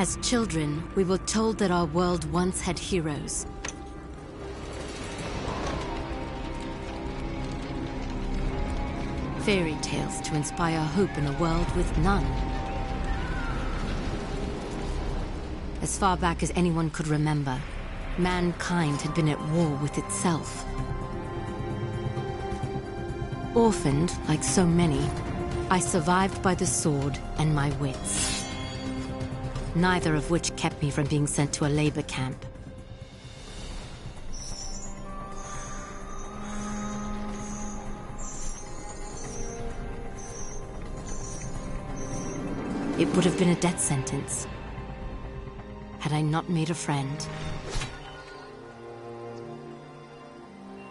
As children, we were told that our world once had heroes. Fairy tales to inspire hope in a world with none. As far back as anyone could remember, mankind had been at war with itself. Orphaned, like so many, I survived by the sword and my wits. Neither of which kept me from being sent to a labor camp. It would have been a death sentence had I not made a friend.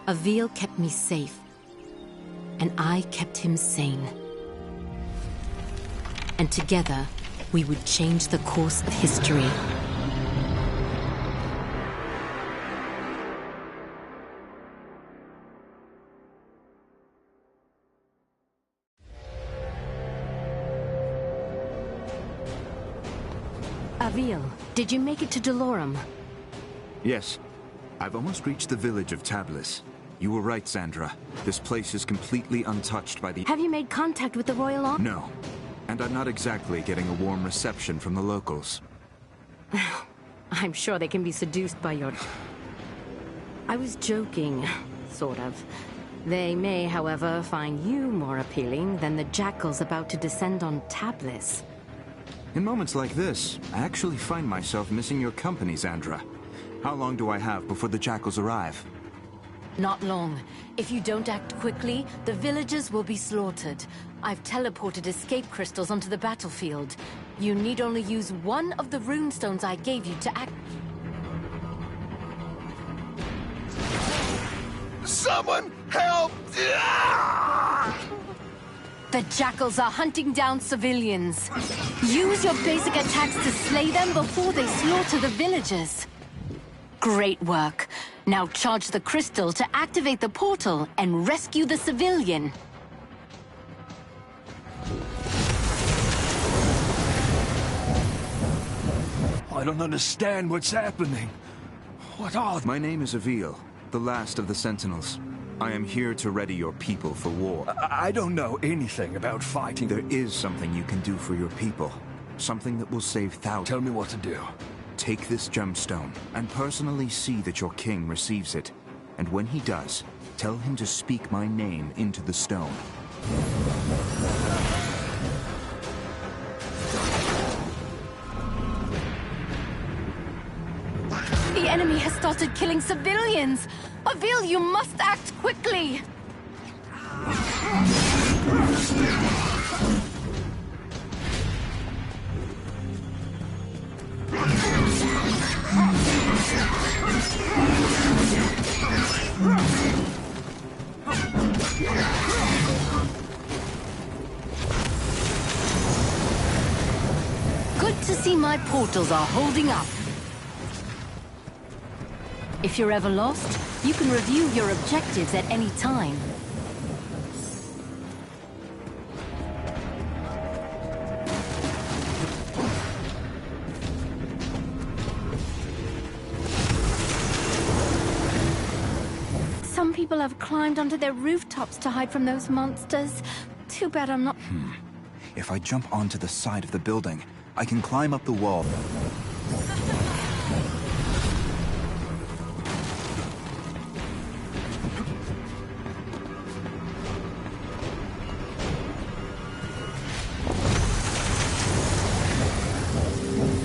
Avil kept me safe, and I kept him sane. And together, we would change the course of history. Avil, did you make it to Dolorum? Yes. I've almost reached the village of Tablis. You were right, Sandra. This place is completely untouched by the... Have you made contact with the Royal Army? No. And I'm not exactly getting a warm reception from the locals. I'm sure they can be seduced by your... I was joking, sort of. They may, however, find you more appealing than the jackals about to descend on Tablis. In moments like this, I actually find myself missing your company, Sandra. How long do I have before the jackals arrive? Not long. If you don't act quickly, the villagers will be slaughtered. I've teleported escape crystals onto the battlefield. You need only use one of the runestones I gave you to act... Someone help! The jackals are hunting down civilians. Use your basic attacks to slay them before they slaughter the villagers. Great work. Now charge the crystal to activate the portal and rescue the civilian. I don't understand what's happening. What are... My name is Avil, the last of the Sentinels. I am here to ready your people for war. I don't know anything about fighting. There is something you can do for your people. Something that will save thousands. Tell me what to do. Take this gemstone, and personally see that your king receives it. And when he does, tell him to speak my name into the stone. The enemy has started killing civilians! Avil, you must act quickly! Good to see my portals are holding up. If you're ever lost, you can review your objectives at any time. Some people have climbed onto their rooftops to hide from those monsters. Too bad I'm not... If I jump onto the side of the building, I can climb up the wall.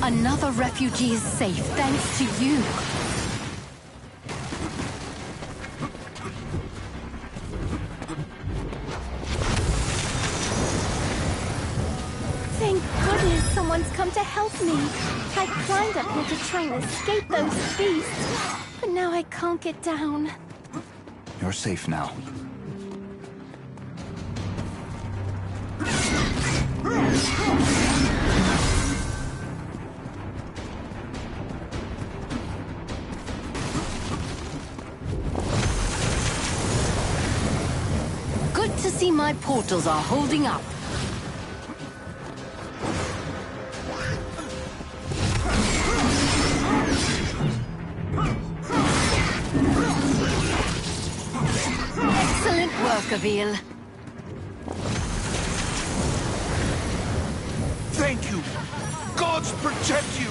Another refugee is safe, thanks to you. Thank goodness someone's come to help me. I climbed up here to try and escape those beasts, but now I can't get down. You're safe now. Good to see my portals are holding up. Avil. Thank you! Gods protect you!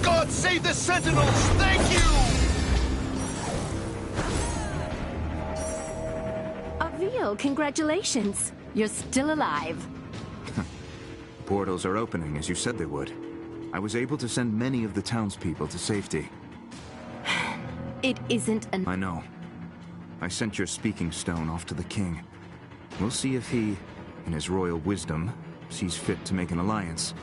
God save the Sentinels! Thank you! Avil, congratulations. You're still alive. Portals are opening, as you said they would. I was able to send many of the townspeople to safety. It isn't an... I know. I sent your speaking stone off to the king. We'll see if he, in his royal wisdom, sees fit to make an alliance.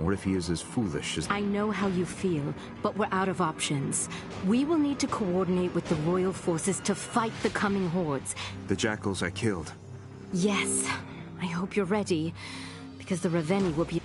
Or if he is as foolish as... I know how you feel, but we're out of options. We will need to coordinate with the royal forces to fight the coming hordes. The jackals I killed. Yes, I hope you're ready, because the Raveni will be...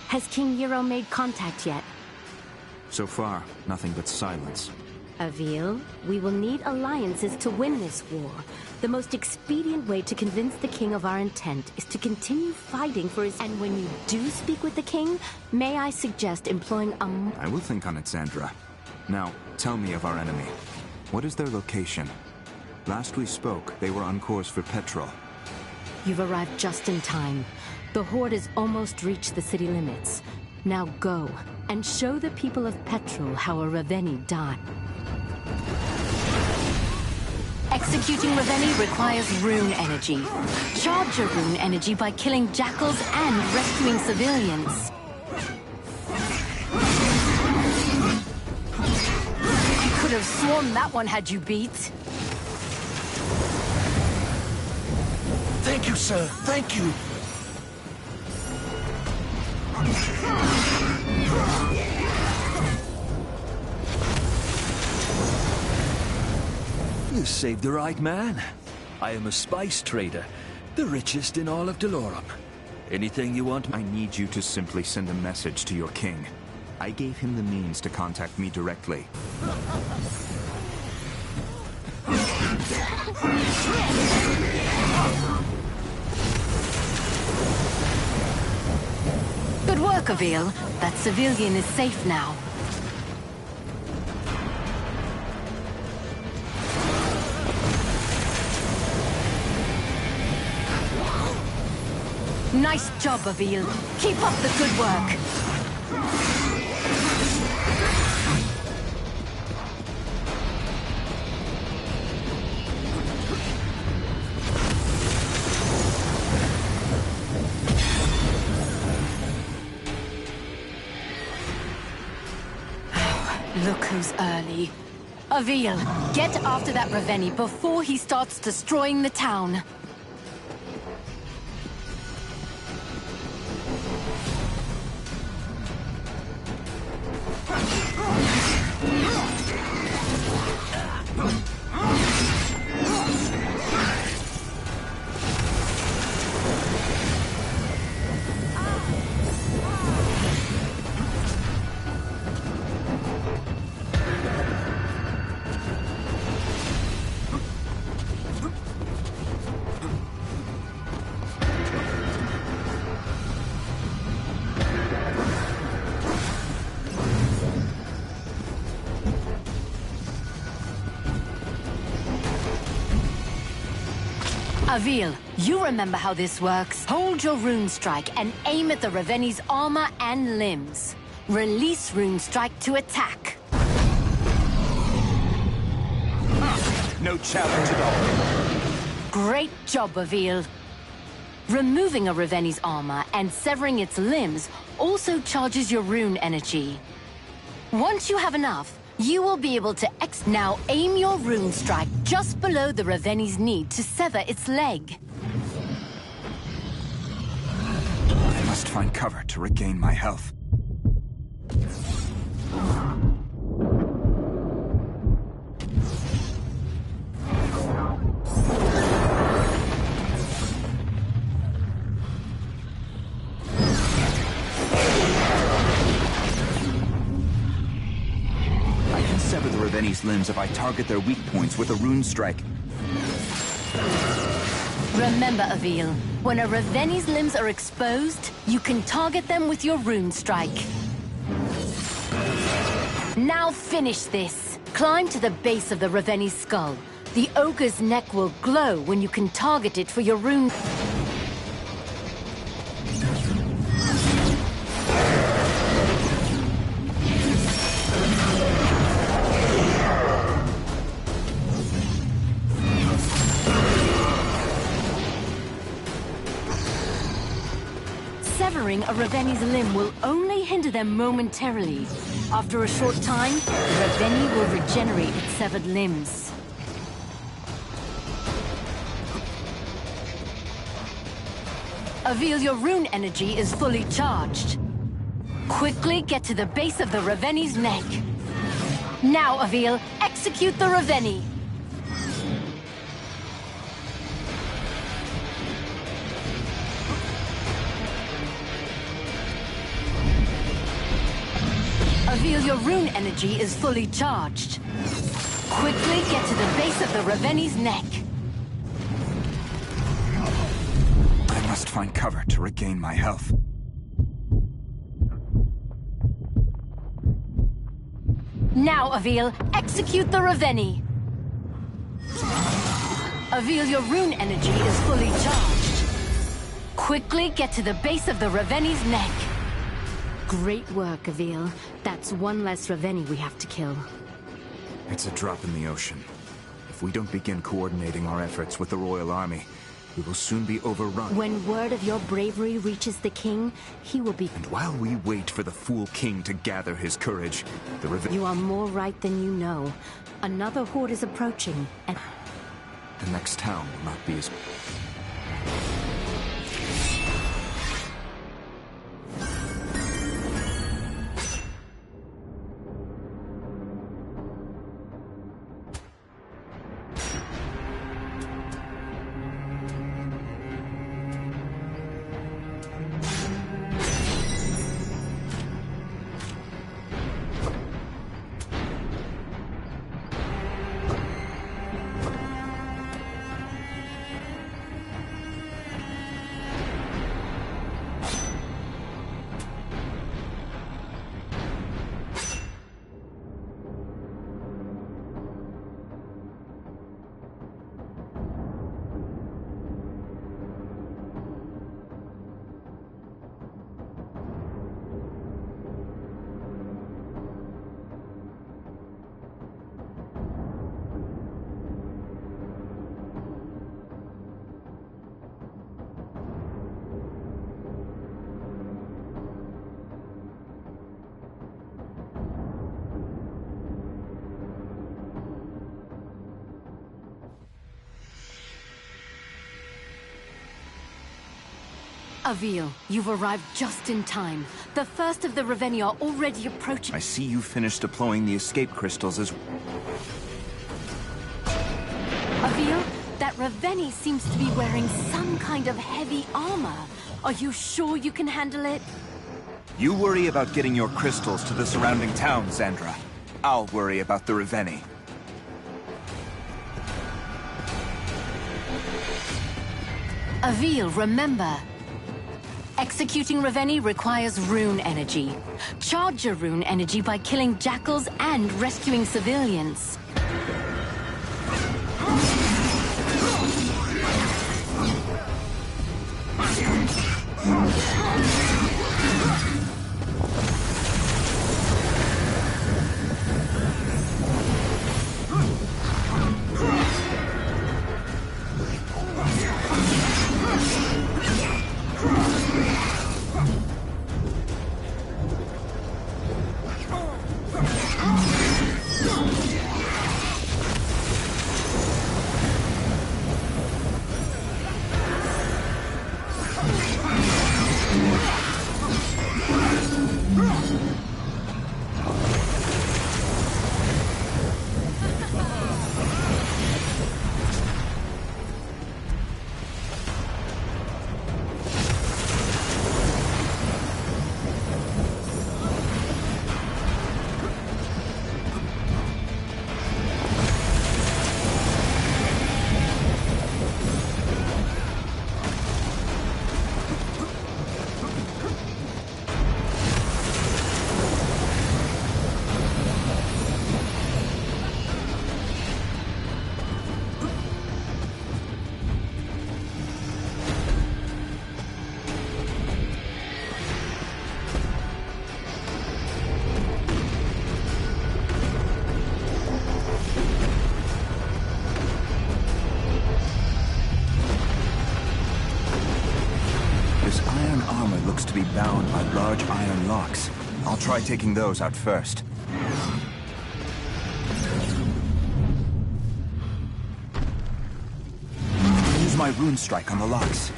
Has King Hero made contact yet? So far, nothing but silence. Avil, we will need alliances to win this war. The most expedient way to convince the king of our intent is to continue fighting for his... And when you do speak with the king, may I suggest employing a... I will think on it, Sandra. Now, tell me of our enemy. What is their location? Last we spoke, they were on course for Petrol. You've arrived just in time. The Horde has almost reached the city limits. Now go, and show the people of Petrol how a Raveni died. Executing Raveni requires rune energy. Charge your rune energy by killing jackals and rescuing civilians. I could have sworn that one had you beat. Thank you, sir. Thank you. You saved the right man. I am a spice trader, the richest in all of Dolorum. Anything you want? I need you to simply send a message to your king. I gave him the means to contact me directly. Good work, Avil. That civilian is safe now. Nice job, Avil. Keep up the good work. echoes early. Avil, get after that Ravenni before he starts destroying the town. Avil, you remember how this works. Hold your rune strike and aim at the Ravenni's armor and limbs. Release rune strike to attack. No challenge at all. Great job, Avil. Removing a Ravenni's armor and severing its limbs also charges your rune energy. Once you have enough, you will be able to now aim your rune strike just below the Ravenni's knee to sever its leg. I must find cover to regain my health. Sever the Ravenni's limbs if I target their weak points with a rune strike. Remember, Avil, when a Ravenni's limbs are exposed, you can target them with your rune strike. Now finish this. Climb to the base of the Ravenni's skull. The ogre's neck will glow when you can target it for your rune. Severing a Ravenni's limb will only hinder them momentarily. After a short time, the Ravenni will regenerate its severed limbs. Avil, your rune energy is fully charged. Quickly get to the base of the Ravenni's neck. Now, Avil, execute the Ravenni. Avil, your rune energy is fully charged. Quickly get to the base of the Ravenni's neck. I must find cover to regain my health. Now, Avil, execute the Ravenni. Avil, your rune energy is fully charged. Quickly get to the base of the Ravenni's neck. Great work, Avil. That's one less Ravenni we have to kill. It's a drop in the ocean. If we don't begin coordinating our efforts with the Royal Army, we will soon be overrun. When word of your bravery reaches the king, he will be... And while we wait for the fool king to gather his courage, the Ravenni... You are more right than you know. Another horde is approaching, and... The next town will not be as... Avil, you've arrived just in time. The first of the Reveni are already approaching. I see you finished deploying the escape crystals as... Avil, that Reveni seems to be wearing some kind of heavy armor. Are you sure you can handle it? You worry about getting your crystals to the surrounding towns, Zandra. I'll worry about the Reveni. Avil, remember, executing Reveni requires rune energy. Charge your rune energy by killing jackals and rescuing civilians. To be bound by large iron locks. I'll try taking those out first. Use my rune strike on the locks.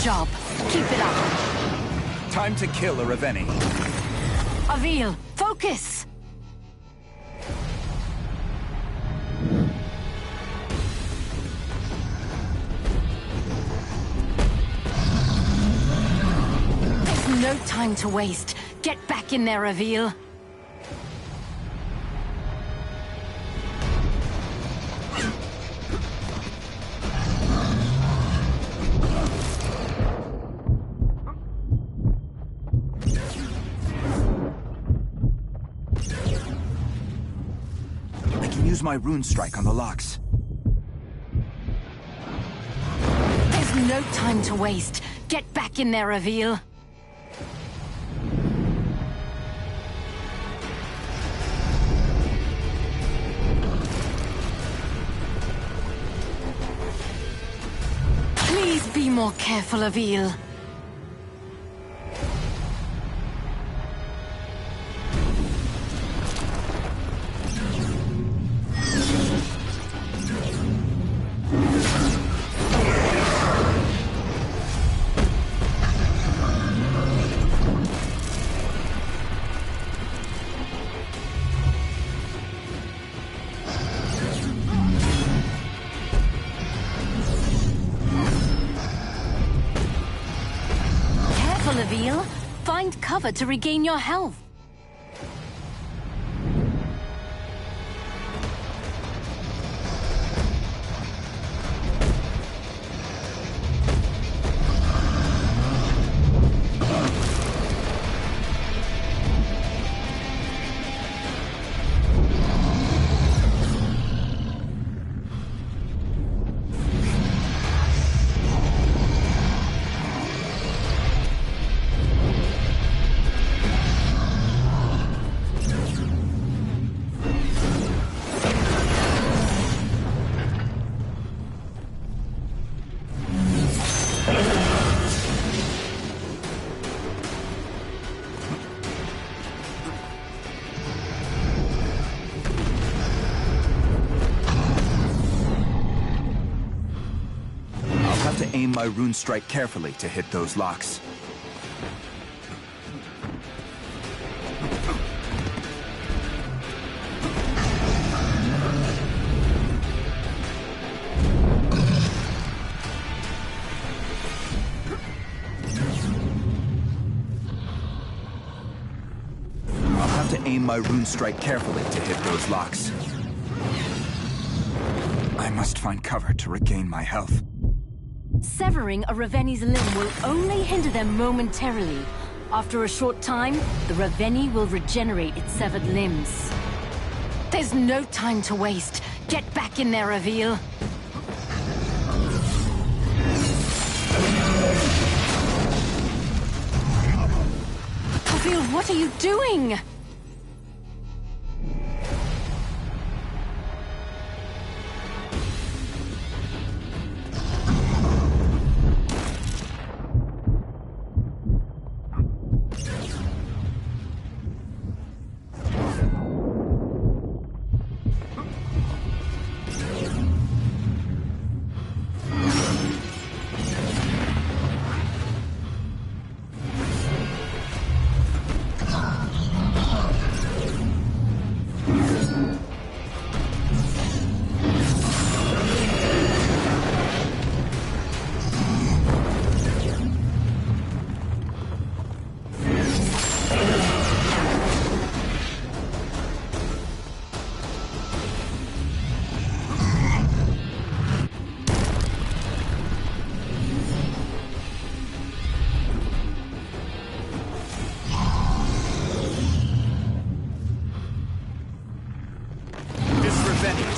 Job. Keep it up. Time to kill a Reveni. Avil, focus! There's no time to waste. Get back in there, Avil. Use my rune strike on the locks. There's no time to waste. Get back in there, Avil. Please be more careful, Avil. Avil, find cover to regain your health. have to aim my rune strike carefully to hit those locks. I'll have to aim my rune strike carefully to hit those locks. I must find cover to regain my health. Severing a Raveni's limb will only hinder them momentarily. After a short time, the Raveni will regenerate its severed limbs. There's no time to waste. Get back in there, Avil. Avil, what are you doing?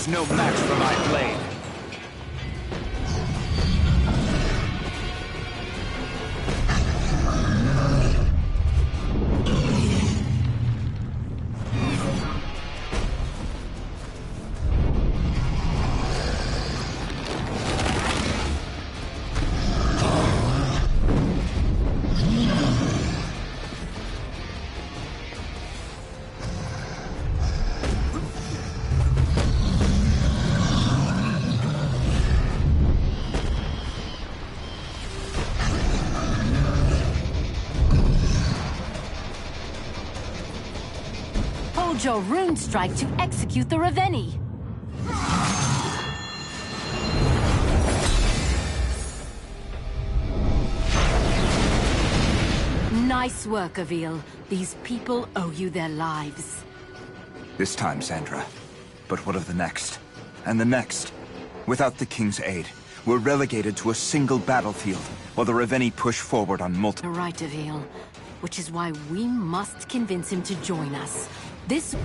No match for my blade. Hold your rune strike to execute the Raveni. Nice work, Avil. These people owe you their lives. This time, Zandra. But what of the next? And the next? Without the King's aid, we're relegated to a single battlefield, while the Raveni push forward on multiple... You're right, Avil. Which is why we must convince him to join us. This...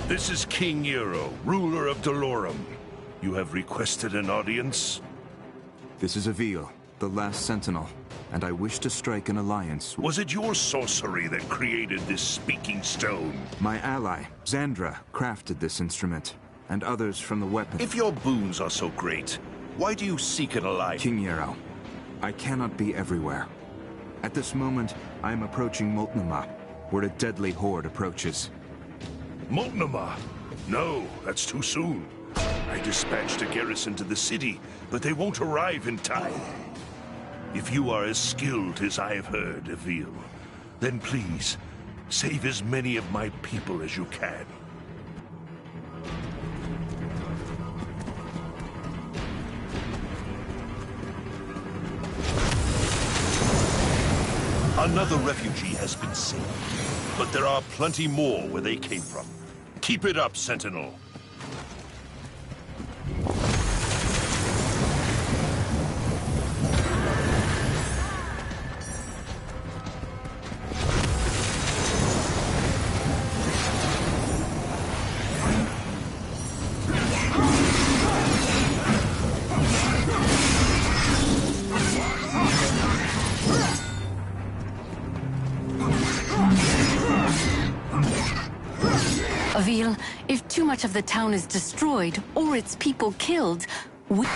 This is King Nero, ruler of Dolorum. You have requested an audience? This is Avil, the last sentinel, and I wish to strike an alliance. Was it your sorcery that created this speaking stone? My ally, Zandra, crafted this instrument, and others from the weapon. If your boons are so great, Why do you seek an alliance? King Yarrow, I cannot be everywhere. At this moment, I am approaching Moltnuma, where a deadly horde approaches. Moltnuma? No, that's too soon. I dispatched a garrison to the city, but they won't arrive in time. If you are as skilled as I have heard, Avil, then please, save as many of my people as you can. Another refugee has been saved, but there are plenty more where they came from. Keep it up, Sentinel. Avil, if too much of the town is destroyed or its people killed, we...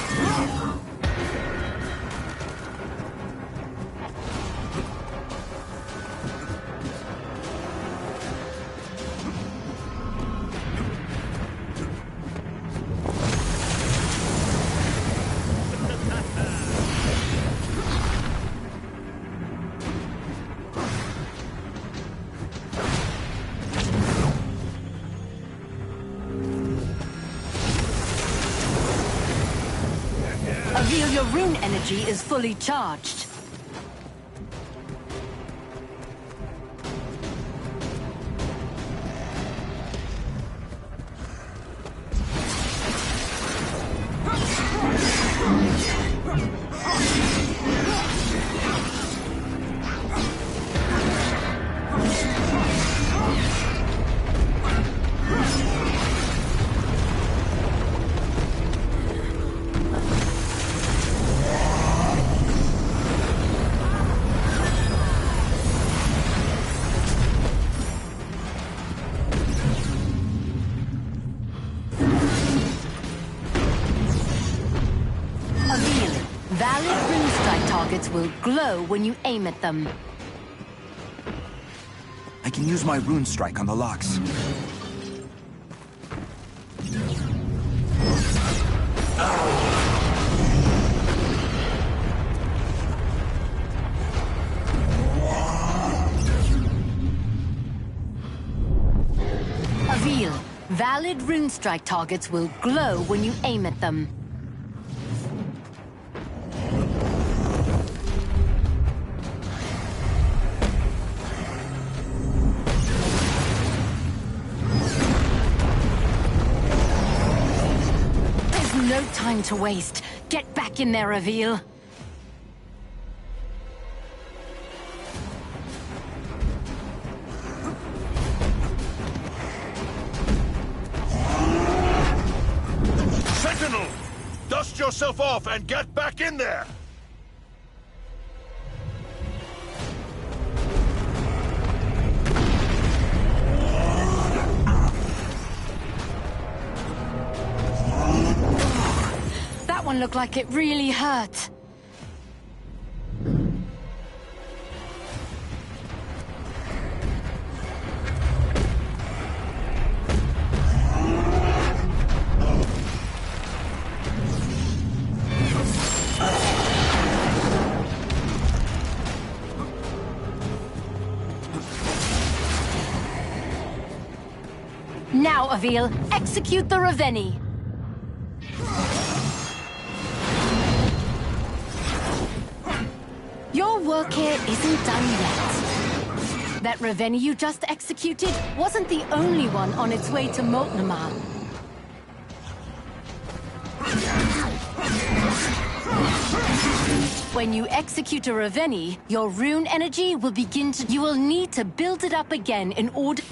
Avil, your rune energy is fully charged. Valid rune strike targets will glow when you aim at them. I can use my rune strike on the locks. Avil, valid rune strike targets will glow when you aim at them. No time to waste. Get back in there, Avil. Sentinel! Dust yourself off and get back in there! That one looked like it really hurt. Now, Avil, execute the Raveni. Your work here isn't done yet. That Raveni you just executed wasn't the only one on its way to Moltnuma. When you execute a Raveni, your rune energy will begin to... You will need to build it up again in order...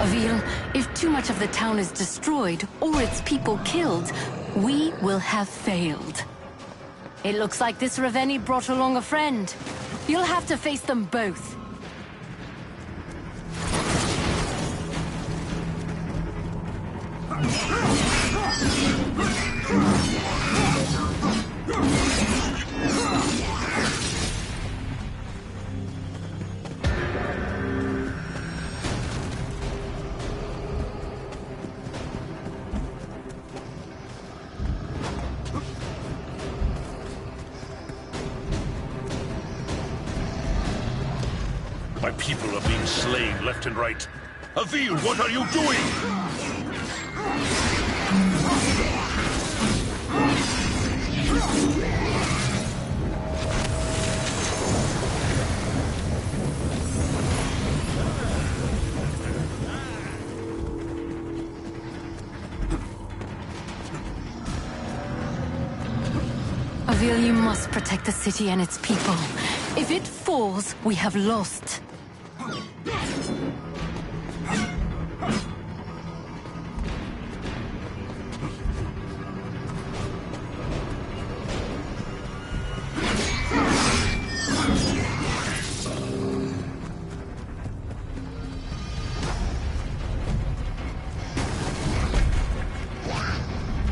Avil, if too much of the town is destroyed or its people killed, we will have failed. It looks like this Ravenni brought along a friend. You'll have to face them both. My people are being slain left and right. Avil, what are you doing? Avil, you must protect the city and its people. If it falls, we have lost.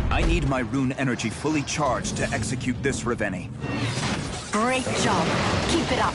I need my rune energy fully charged to execute this Ravenni. Great job. Keep it up.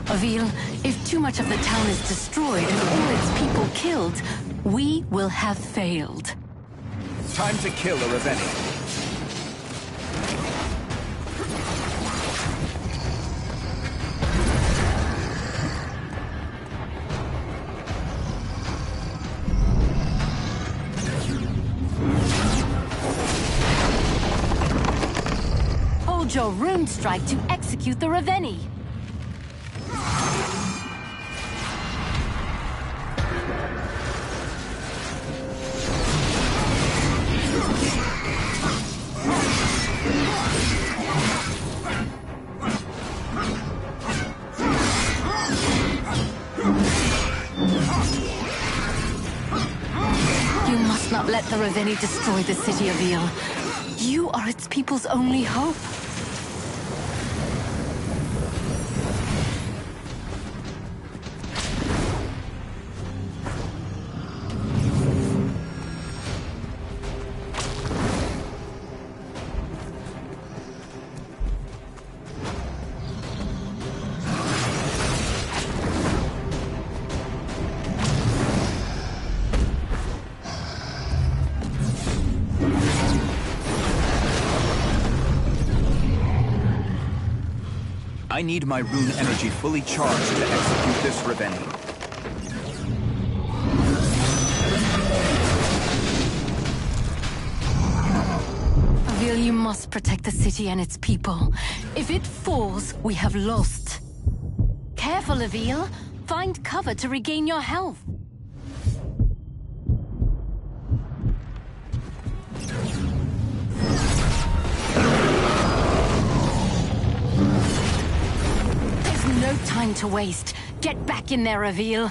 Avil, if too much of the town is destroyed and all its people killed, we will have failed. Time to kill a Ravenni. Hold your rune strike to execute the Ravenni. You must not let the Ravenni destroy the city of Eel. You are its people's only hope. I need my rune energy fully charged to execute this Ravenni. Avil, you must protect the city and its people. If it falls, we have lost. Careful, Avil. Find cover to regain your health. No time to waste. Get back in there, Avil.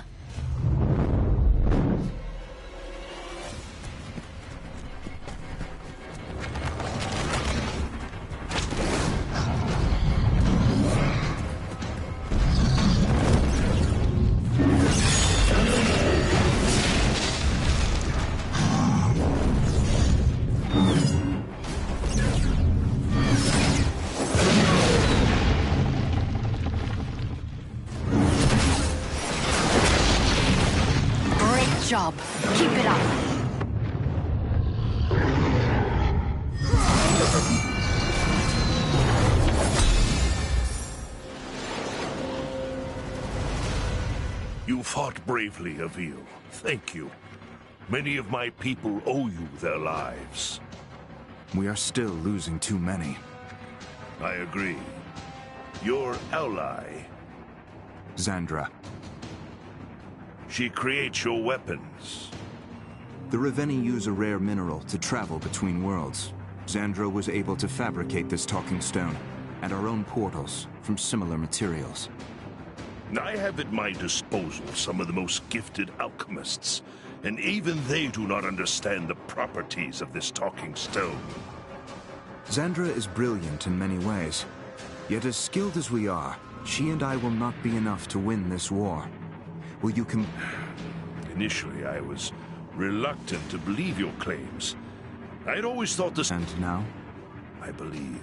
Job. Keep it up. You fought bravely, Avil. Thank you. Many of my people owe you their lives. We are still losing too many. I agree. Your ally. Zandra. She creates your weapons. The Reveni use a rare mineral to travel between worlds. Xandra was able to fabricate this talking stone, and our own portals, from similar materials. I have at my disposal some of the most gifted alchemists, and even they do not understand the properties of this talking stone. Xandra is brilliant in many ways. Yet as skilled as we are, she and I will not be enough to win this war. Will you Initially, I was reluctant to believe your claims. I had always thought this... And now? I believe.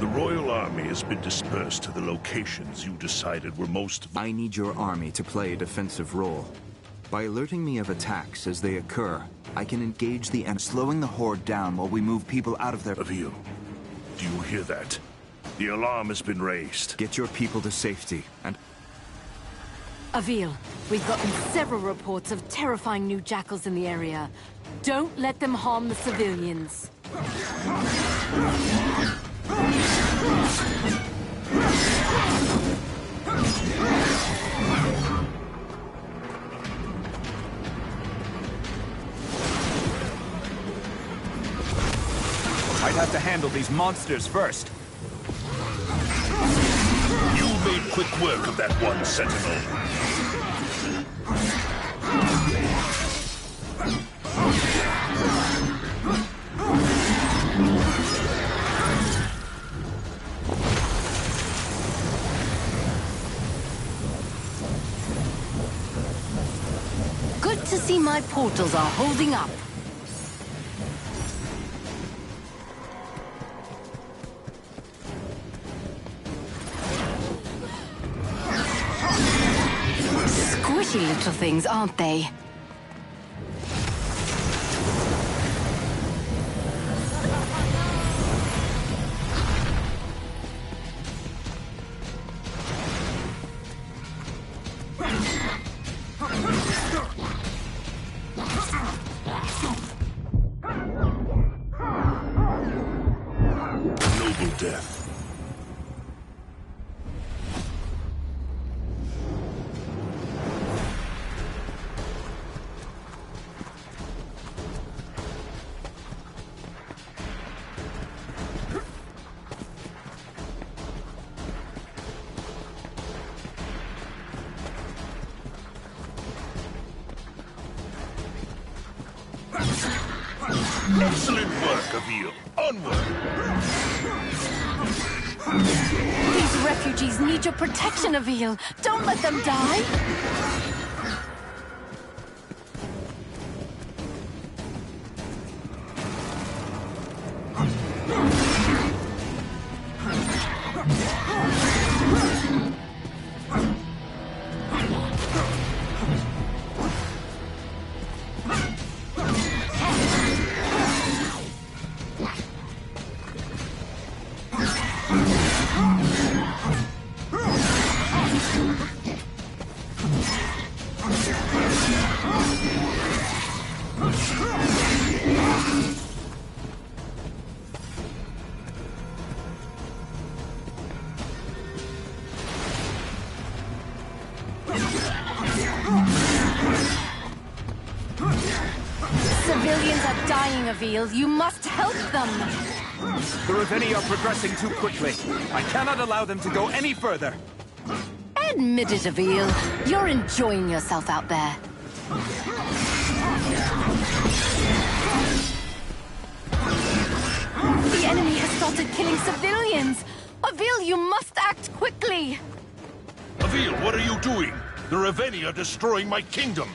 The Royal Army has been dispersed to the locations you decided were most... I need your army to play a defensive role. By alerting me of attacks as they occur, I can engage the enemy, slowing the Horde down while we move people out of their... Avil, do you hear that? The alarm has been raised. Get your people to safety, and... Avil, we've gotten several reports of terrifying new jackals in the area. Don't let them harm the civilians. I'd have to handle these monsters first. You made quick work of that one sentinel. Good to see my portals are holding up. Squishy little things, aren't they? Noble death. Excellent work, Avil. Onward! These refugees need your protection, Avil. Don't let them die. Civilians are dying, Avil. You must help them! The Reveni are progressing too quickly. I cannot allow them to go any further. Admit it, Avil. You're enjoying yourself out there. The enemy has started killing civilians! Avil, you must act quickly! Avil, what are you doing? The Reveni are destroying my kingdom!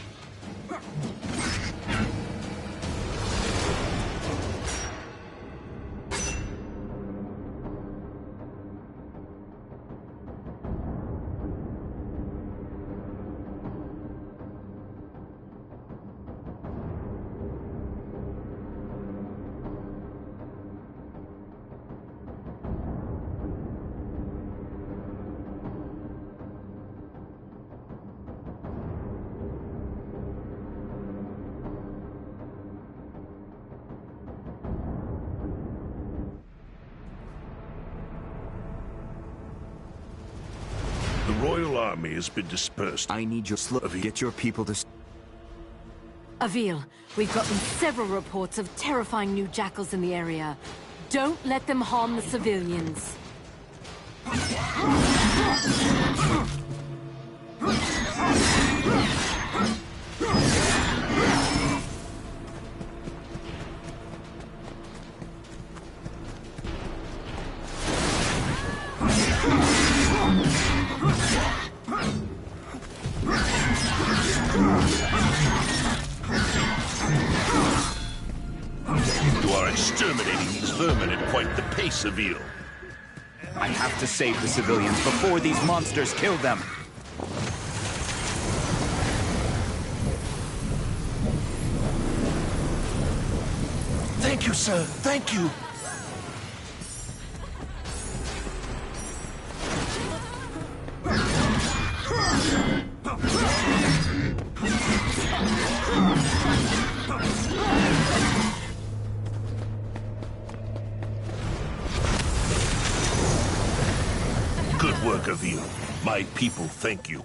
The royal army has been dispersed. I need your get your people to... Avil, we've gotten several reports of terrifying new jackals in the area. Don't let them harm the civilians. You are exterminating these vermin at quite the pace, Avil. I have to save the civilians before these monsters kill them. Thank you, sir. Thank you. Good work, Avil. My people thank you.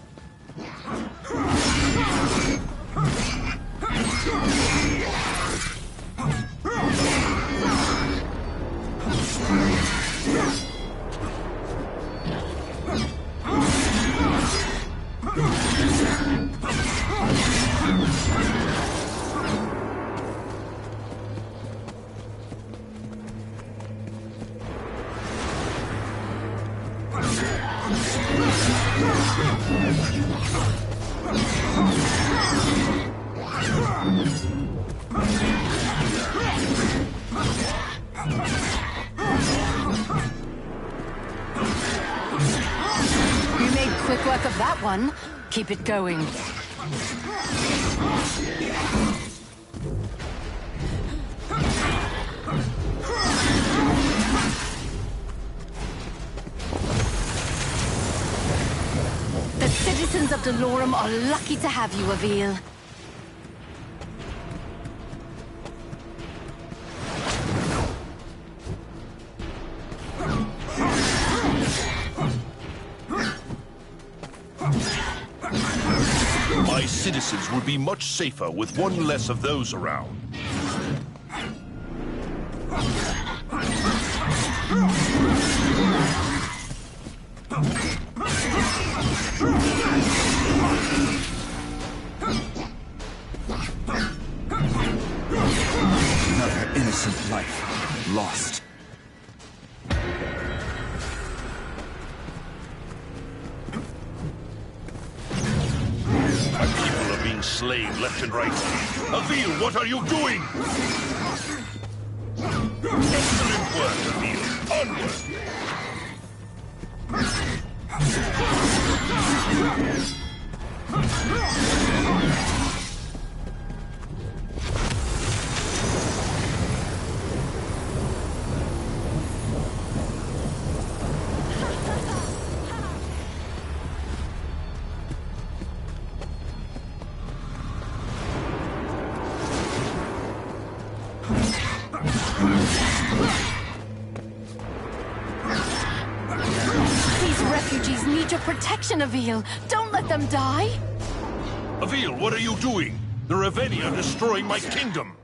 You made quick work of that one. Keep it going. The citizens of Dolorum are lucky to have you, Avil. My citizens would be much safer with one less of those around. Another innocent life lost. My people are being slain left and right. Avil, what are you doing? Excellent Onward, Emil! Onward! These refugees need your protection, Avil. Don't let them die. Avil, what are you doing? The Raveni are destroying my kingdom!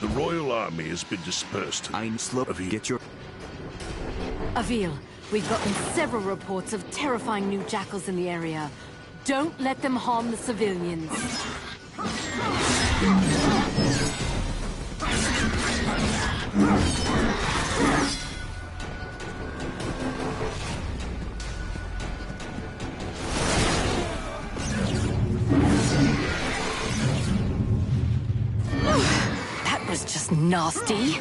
The royal army has been dispersed. Get your... Avil, we've gotten several reports of terrifying new jackals in the area. Don't let them harm the civilians. That was just nasty.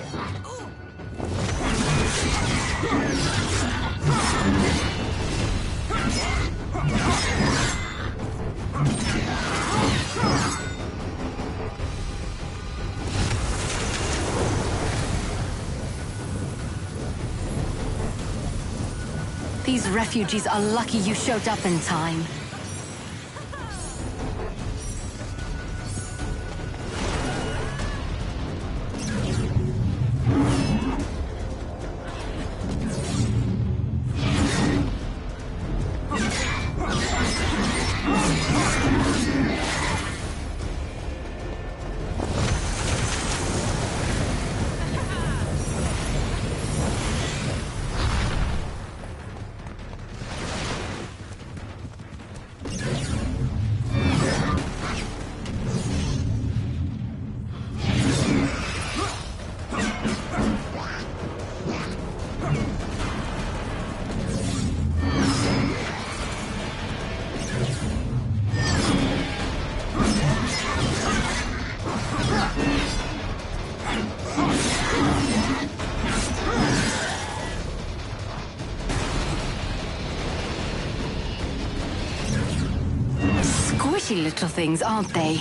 These refugees are lucky you showed up in time. Squishy little things, aren't they?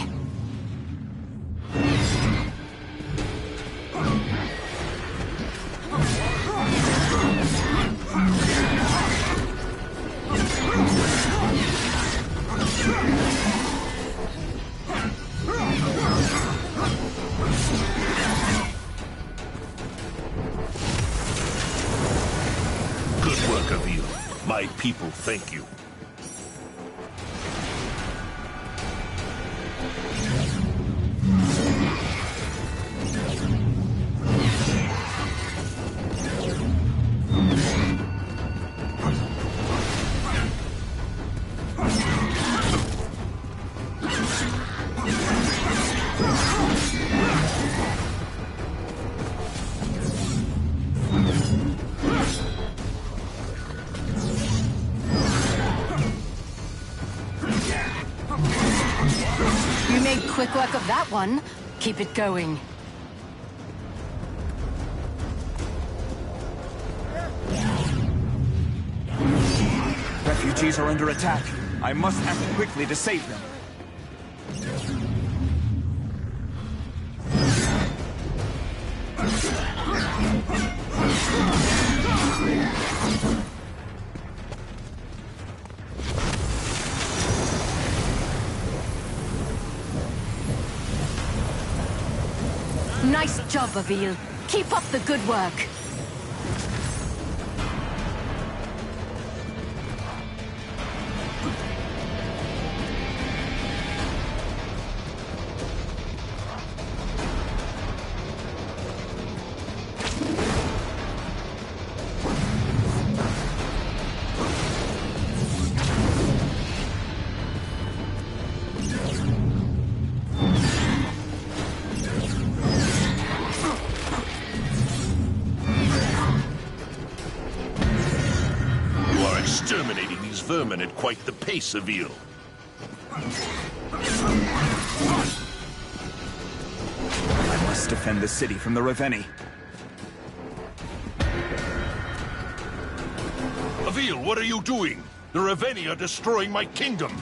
Good work, Avil. My people thank you. You made quick work of that one. Keep it going. Refugees are under attack. I must act quickly to save them. Nice job, Avil. Keep up the good work. Exterminating these vermin at quite the pace, Avil. I must defend the city from the Ravenni. Avil, what are you doing? The Ravenni are destroying my kingdom.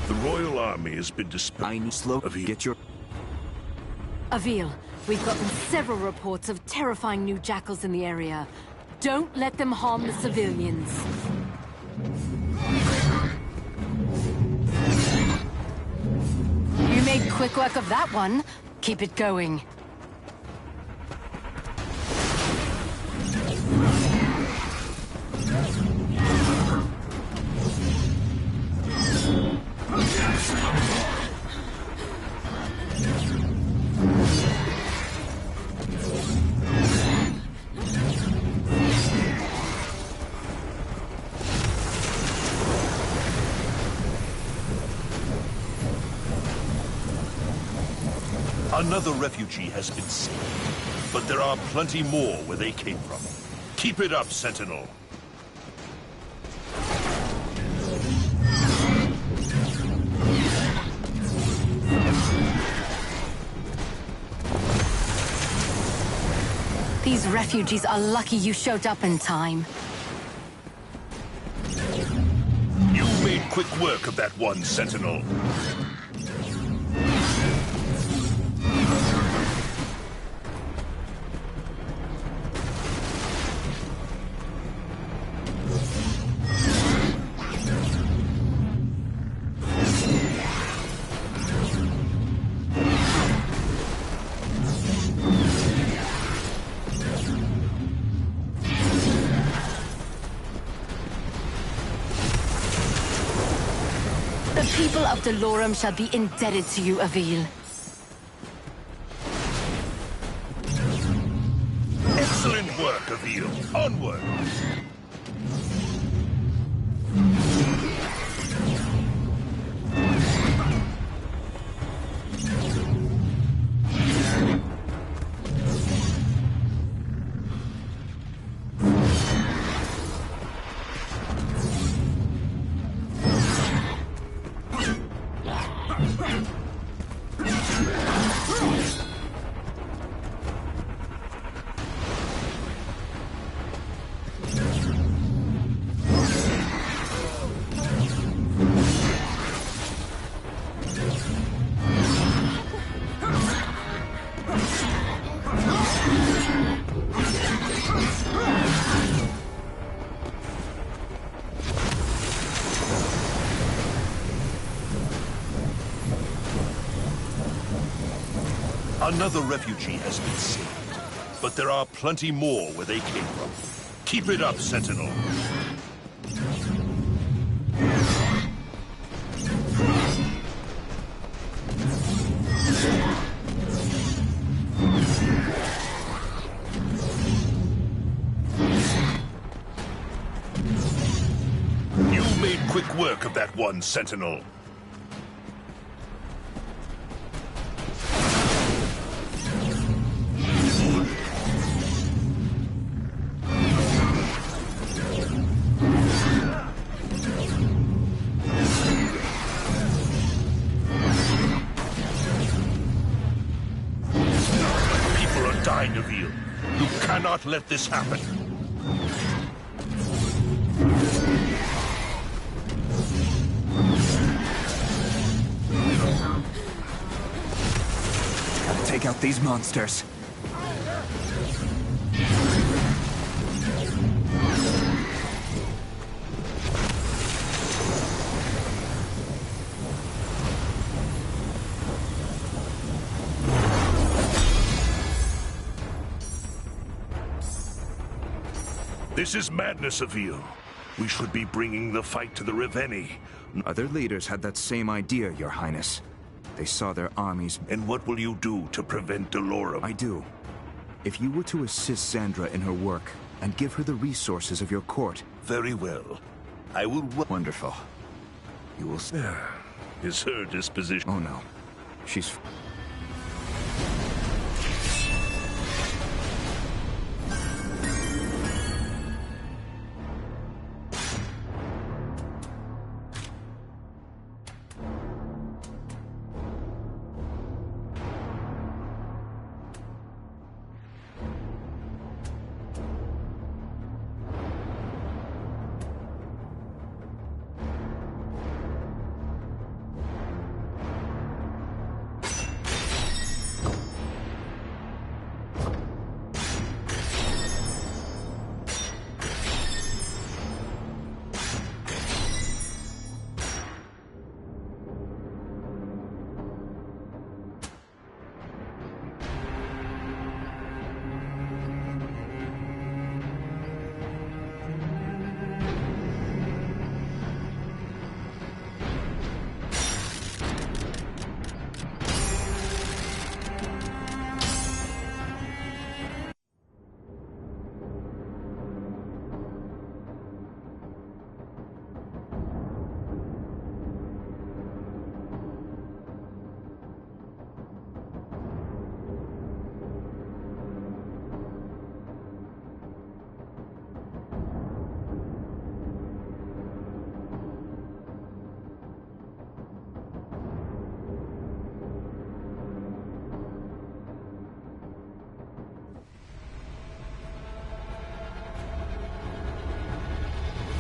The royal army has been dispersed. Slow. Get your... Avil, we've gotten several reports of terrifying new jackals in the area. Don't let them harm the civilians. You made quick work of that one. Keep it going. Another refugee has been saved, but there are plenty more where they came from. Keep it up, Sentinel. These refugees are lucky you showed up in time. You made quick work of that one, Sentinel. The people of Dolorum shall be indebted to you, Avil. Excellent work, Avil. Onward! Another refugee has been saved, but there are plenty more where they came from. Keep it up, Sentinel. You made quick work of that one, Sentinel. die, Neville. You cannot let this happen. Gotta take out these monsters. This is madness, Avil. We should be bringing the fight to the Reveni. Other leaders had that same idea, Your Highness. They saw their armies. And what will you do to prevent Dolorum? I do. If you were to assist Xandra in her work, and give her the resources of your court... Very well. I will... Wonderful. You will... Is her disposition... Oh no. She's...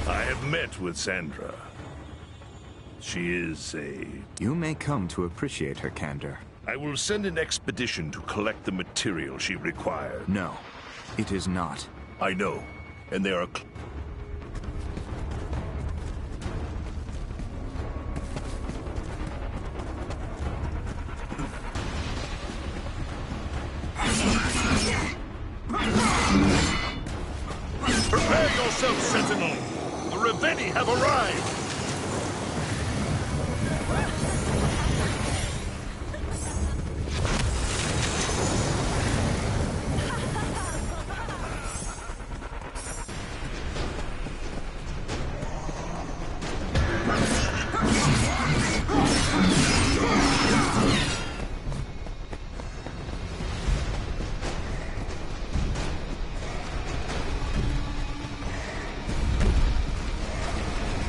I have met with Sandra. She is a... You may come to appreciate her candor. I will send an expedition to collect the material she required. No, it is not. I know, and there are... Prepare yourself, Sentinel! The Reveni have arrived!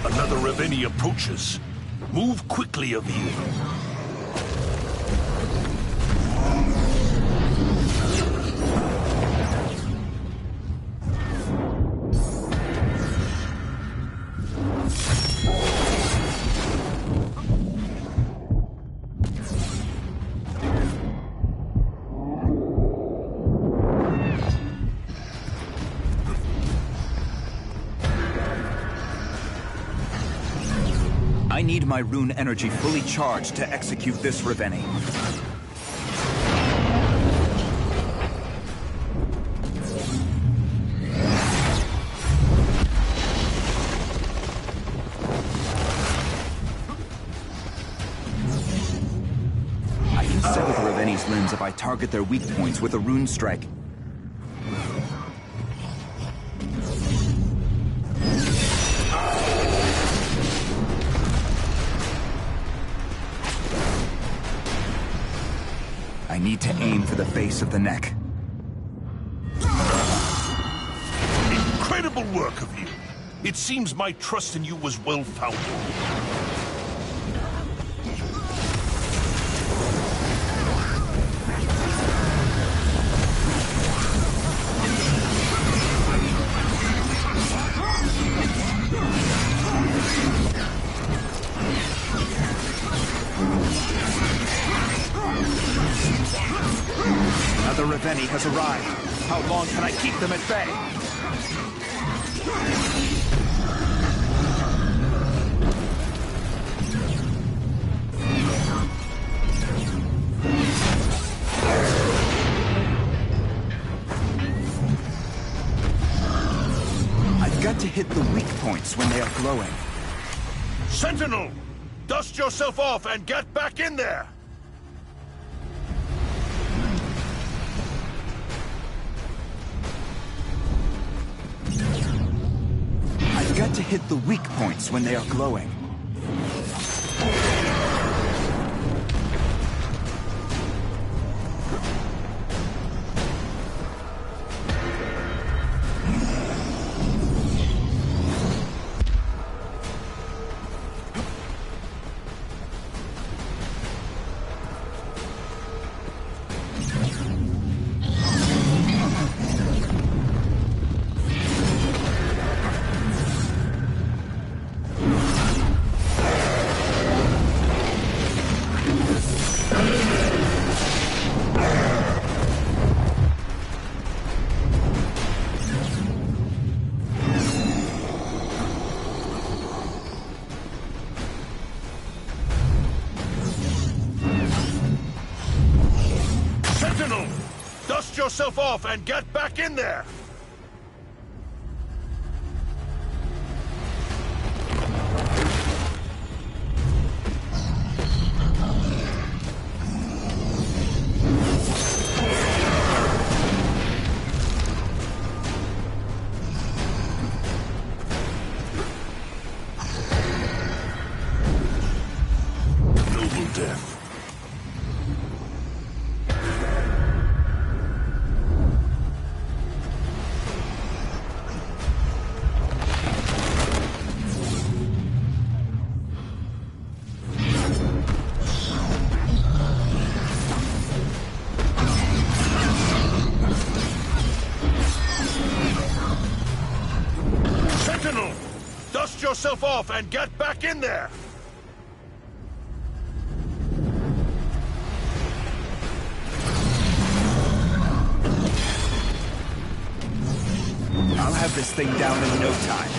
Another Reveni approaches. Move quickly, Avil. I need my rune energy fully charged to execute this Reveni. I can sever the Reveni's limbs if I target their weak points with a rune strike. I need to aim for the base of the neck. Incredible work of you! It seems my trust in you was well-founded. Another Reveni has arrived. How long can I keep them at bay? I've got to hit the weak points when they are glowing. Sentinel! Dust yourself off and get back in there! I've got to hit the weak points when they are glowing. Sentinel! Dust yourself off and get back in there! Noble death. Sentinel! Dust yourself off and get back in there! I'll have this thing down in no time.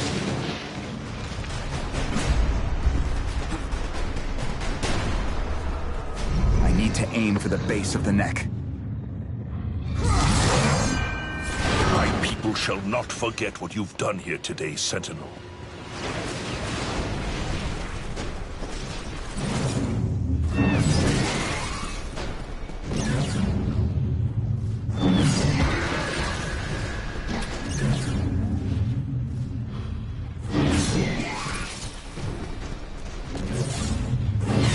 I need to aim for the base of the neck. My people shall not forget what you've done here today, Sentinel.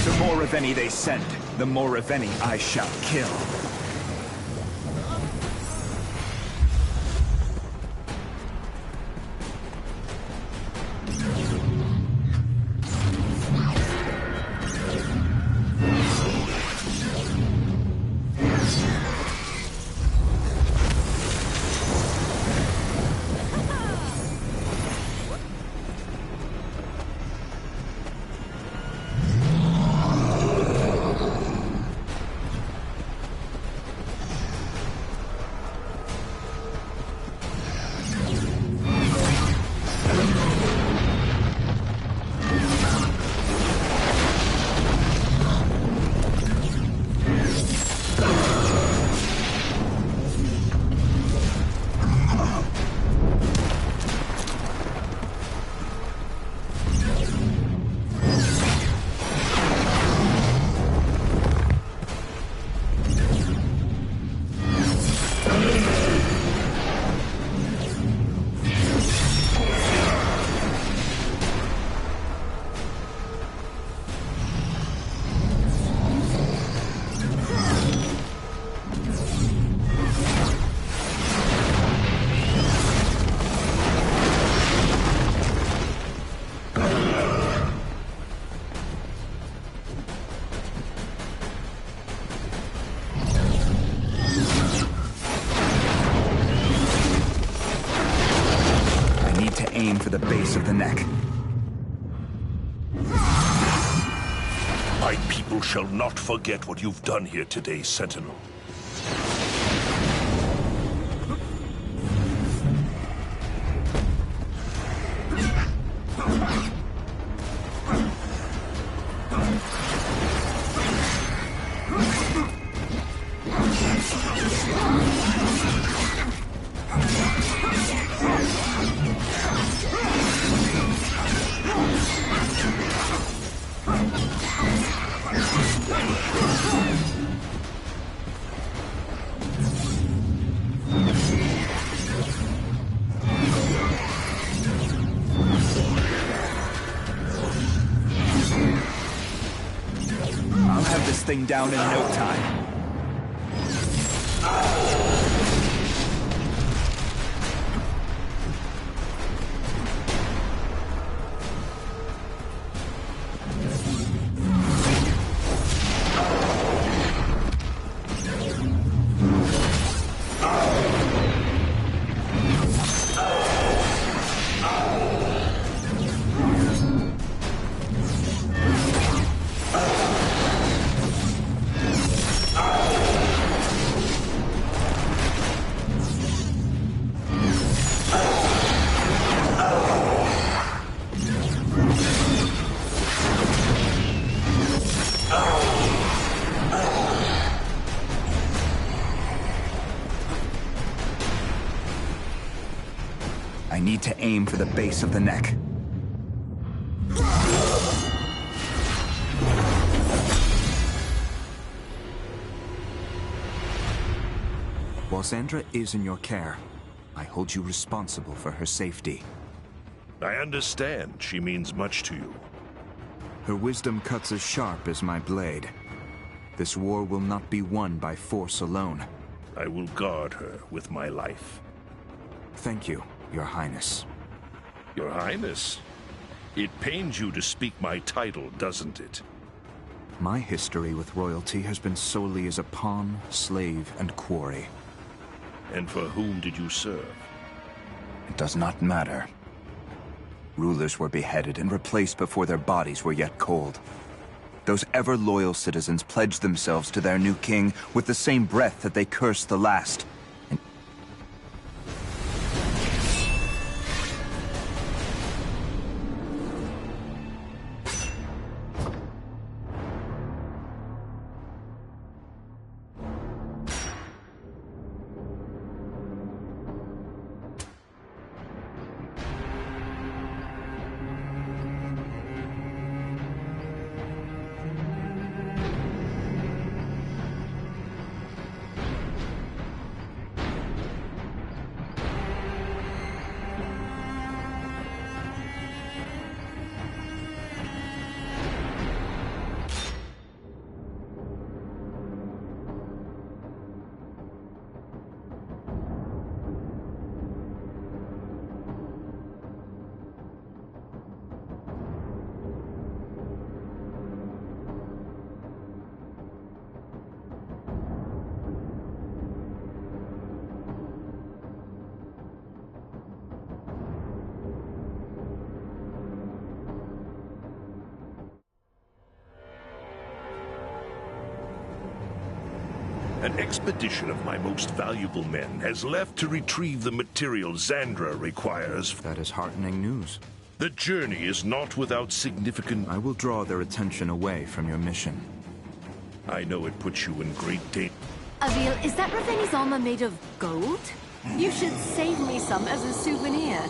The more Reveni they send, the more Reveni I shall kill. Aim for the base of the neck. My people shall not forget what you've done here today, Sentinel. thing down in no time. I need to aim for the base of the neck. While Sandra is in your care, I hold you responsible for her safety. I understand she means much to you. Her wisdom cuts as sharp as my blade. This war will not be won by force alone. I will guard her with my life. Thank you, Your Highness. Your Highness, it pains you to speak my title, doesn't it? My history with royalty has been solely as a pawn, slave, and quarry. And for whom did you serve? It does not matter. Rulers were beheaded and replaced before their bodies were yet cold. Those ever-loyal citizens pledged themselves to their new king with the same breath that they cursed the last. An expedition of my most valuable men has left to retrieve the material Xandra requires. That is heartening news. The journey is not without significant... I will draw their attention away from your mission. I know it puts you in great danger. Avil, is that Raveni's armor made of gold? You should save me some as a souvenir.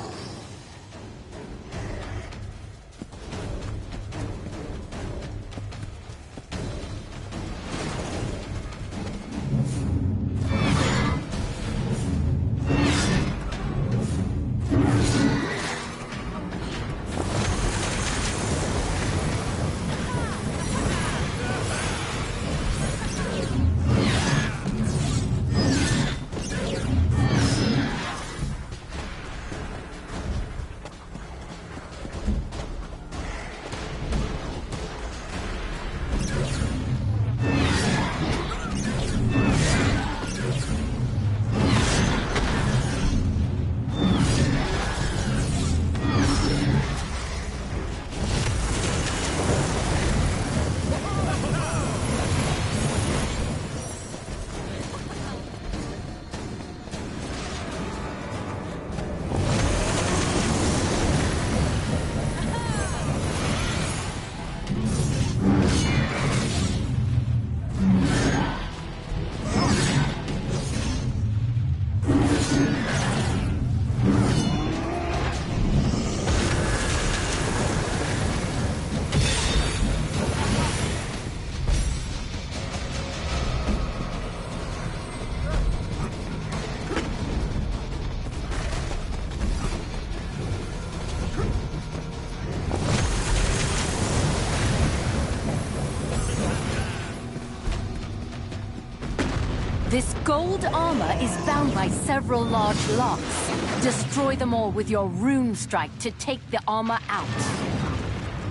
This gold armor is bound by several large locks. Destroy them all with your rune strike to take the armor out.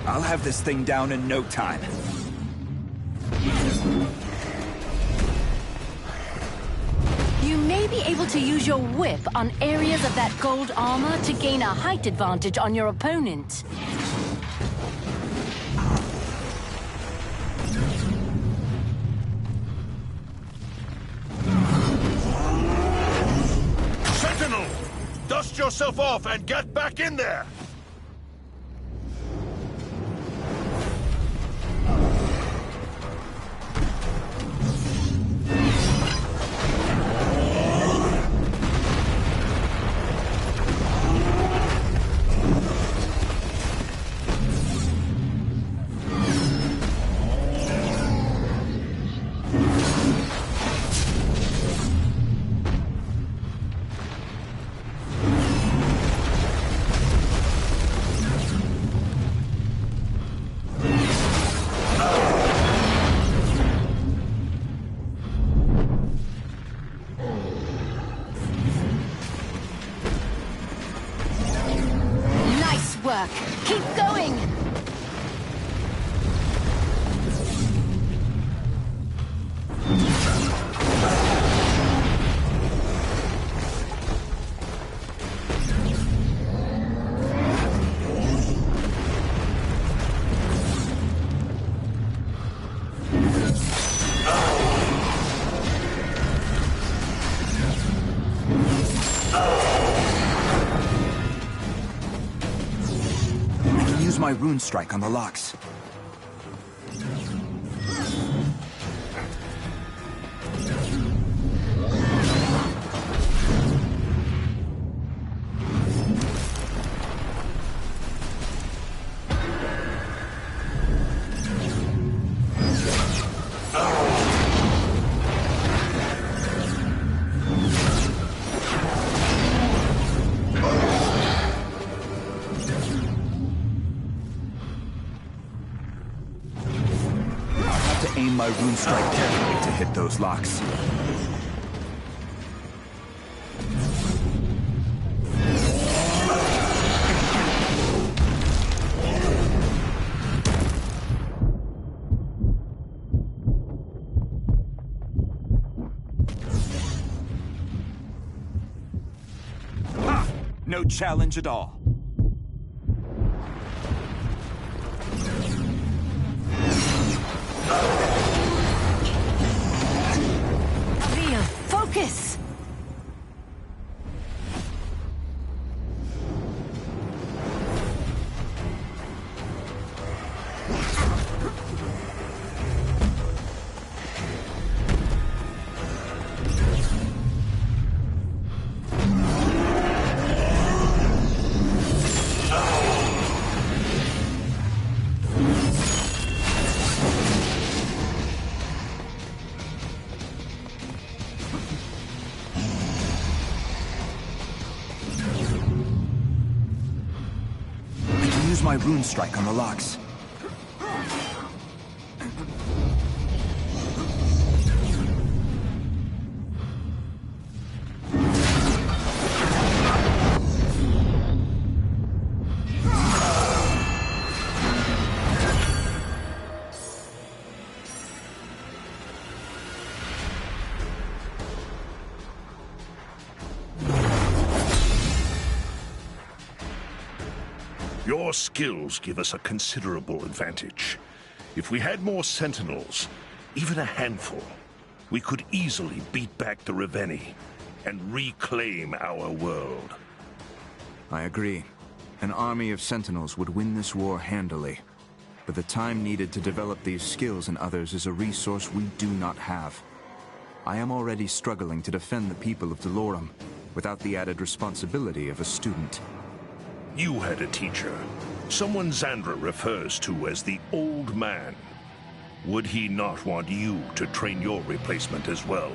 I'll have this thing down in no time. You may be able to use your whip on areas of that gold armor to gain a height advantage on your opponent. Sentinel! Dust yourself off and get back in there! Keep going! My rune strike on the locks. Aim my rune strike carefully to hit those locks. Ha! No challenge at all. Focus! My rune strike on the locks. Your skills give us a considerable advantage. If we had more sentinels, even a handful, we could easily beat back the Rivenni and reclaim our world. I agree. An army of sentinels would win this war handily. But the time needed to develop these skills in others is a resource we do not have. I am already struggling to defend the people of Dolorum, without the added responsibility of a student. You had a teacher, someone Xandra refers to as the Old Man. Would he not want you to train your replacement as well?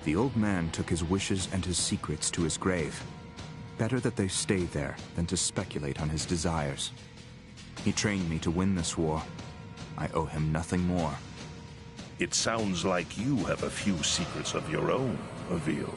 The Old Man took his wishes and his secrets to his grave. Better that they stay there than to speculate on his desires. He trained me to win this war. I owe him nothing more. It sounds like you have a few secrets of your own, Avil.